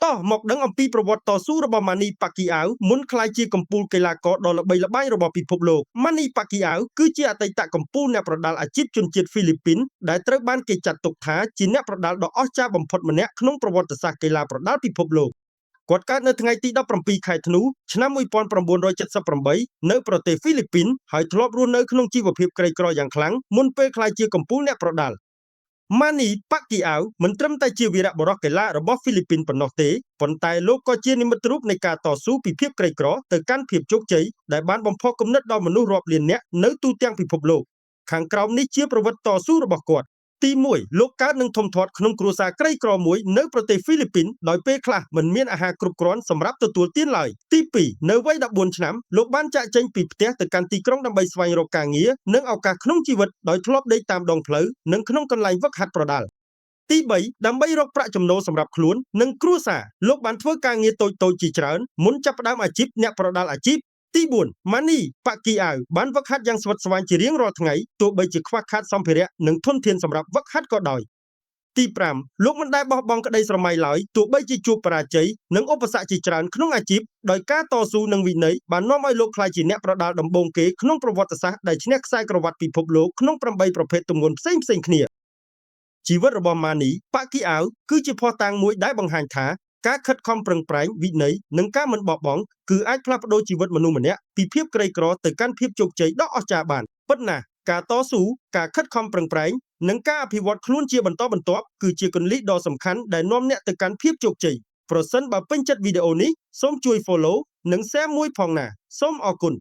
តោះមកដឹងអំពីប្រវត្តិតស៊ូរបស់ Manny Pacquiao មុនក្លាយជាកំពូលកីឡាករដ៏ល្បីល្បាញរបស់ពិភពលោក Manny Pacquiao គឺជាអតីតកំពូលអ្នកប្រដាល់អាជីពជនជាតិហ្វីលីពីនដែលត្រូវបានគេចាត់ទុកថាជាអ្នកប្រដាល់ដ៏អស្ចារ្យបំផុតម្នាក់ក្នុងប្រវត្តិសាស្ត្រកីឡាប្រដាល់ពិភពលោកគាត់កើតនៅថ្ងៃទី17ខែធ្នូឆ្នាំ1978នៅប្រទេសហ្វីលីពីនហើយធ្លាប់រស់នៅក្នុងជីវភាពក្រីក្រយ៉ាងខ្លាំងមុនពេលក្លាយជាកំពូលអ្នកប្រដាល់Manny Pacquiao មិនត្រឹមតែជាវីរបុរសកីឡារបស់ហ្វីលីពីនប៉ុណ្ណោះទេប៉ុន្តែលោកក៏ជានិមិត្តរូបនៃការតស៊ូពីភាពក្រីក្រទៅកាន់ភាពជោគជ័យដែលបានបំផុសគំនិតដល់មនុស្សរាប់លាននាក់នៅទូទាំងពិភពលោកខាងក្រោមនេះជាប្រវត្តិតស៊ូរបស់គាត់ទី1លោកកើតនិងធំធាត់ក្នុងគ្រួសារក្រីក្រមួយនៅប្រទេសហ្វីលីពីនដោយពេលខ្លះមិនមានអាហារគ្រប់គ្រាន់សម្រាប់ទទួលទានឡើយទី2នៅវ័យ14ឆ្នាំលោកបានចាកចេញពីផ្ទះទៅកាន់ទីក្រុងដើម្បីស្វែងរកការងារនិងឱកាសក្នុងជីវិតដោយធ្លាប់ដេកតាមដងផ្លូវនិងក្នុងកន្លែងហ្វឹកហាត់ប្រដាល់ទី3ដើម្បីរកប្រាក់ចំណូលសម្រាប់ខ្លួននិងគ្រួសារលោកបានធ្វើការងារតូចៗជាច្រើនមុនចាប់ផ្ដើមអាជីពអ្នកប្រដាល់អាជីពទី4 Manny Pacquiao បានហ្វឹកហាត់យ៉ាងស្វិតស្វាញជារៀងរាល់ថ្ងៃទោះបីជាខ្វះខាតសម្ភារៈនិងធនធានសម្រាប់ហ្វឹកហាត់ក៏ដោយទី5លោកមិនដែលបោះបង់ក្តីស្រមៃឡើយទោះបីជាជួបបរាជ័យនិងឧបសគ្គជាច្រើនក្នុងអាជីពដោយការតស៊ូនិងវិន័យបាននាំឲ្យលោកក្លាយជាអ្នកប្រដាល់ដំបូងគេក្នុងប្រវត្តិសាស្ត្រដែលឈ្នះខ្សែក្រវ៉ាត់ពិភពលោកក្នុង8ប្រភេទទម្ងន់ផ្សេងៗគ្នាជីវិតរបស់ Manny Pacquiao គឺជាភស្តុតាងមួយដែលបង្ហាញថាការខិតខំប្រឹងប្រែងវិន័យនិងការមិនបោះបង់គឺអាចផ្លាស់ប្ដូរជីវិតមនុស្សម្នាក់ពីភាពក្រីក្រទៅកាន់ភាពជោគជ័យដ៏អស្ចារ្យបានពិតណាស់ការតស៊ូការខិតខំប្រឹងប្រែងនិងការអភិវឌ្ឍខ្លួនជាបន្តបន្ទាប់គឺជាគន្លឹះដ៏សំខាន់ដែលនាំអ្នកទៅកាន់ភាពជោគជ័យប្រសិនបើពេញចិត្តវីដេអូនេះសូមជួយ Follow និង Share មួយផងណាសូមអរគុណ